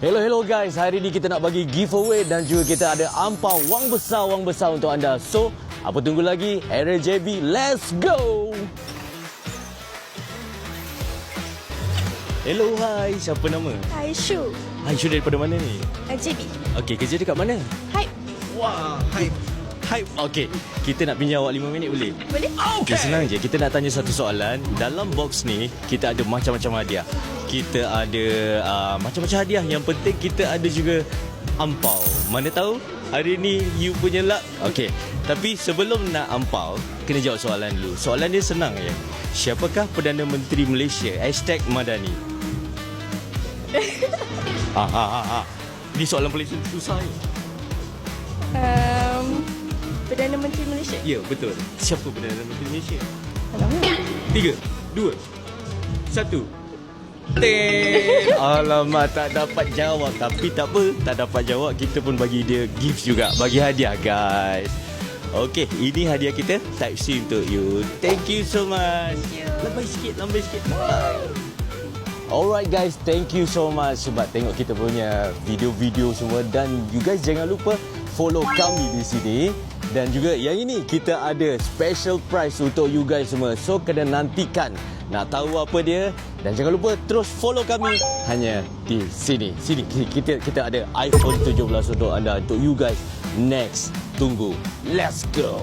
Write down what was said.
Hello guys, hari ni kita nak bagi giveaway dan juga kita ada ampau wang besar untuk anda. So, apa tunggu lagi? Era JB, let's go! Hello, hai. Siapa nama? Hai Shu, Aisyah daripada mana ni? JB. Okey, kerja dekat mana? Hype. Wah, hype. Okey, kita nak pinjam awak 5 minit boleh? Boleh? Okay, senang je. Kita nak tanya satu soalan. Dalam box ni, kita ada macam-macam hadiah. Kita ada macam-macam hadiah. Yang penting kita ada juga ampau. Mana tahu hari ni you punya luck. Okey, tapi sebelum nak ampau, kena jawab soalan dulu. Soalan dia senang je. Siapakah Perdana Menteri Malaysia? #Madani. Ini soalan paling susah ni. Perdana Menteri Malaysia. Ya, betul. Siapa Perdana Menteri Malaysia? Alamak. 3, 2, 1. Alamak, tak dapat jawab. Tapi tak apa, tak dapat jawab, kita pun bagi dia gift juga. Bagi hadiah guys. Okey, ini hadiah kita, Type C untuk you. Thank you so much. Lambai sikit. Alright guys, thank you so much sebab tengok kita punya video-video semua. Dan you guys jangan lupa follow kami di sini. Dan juga yang ini kita ada special prize untuk you guys semua. So kena nantikan nak tahu apa dia. Dan jangan lupa terus follow kami hanya di sini. Kita ada iPhone 17 untuk anda, untuk you guys. Next, tunggu. Let's go.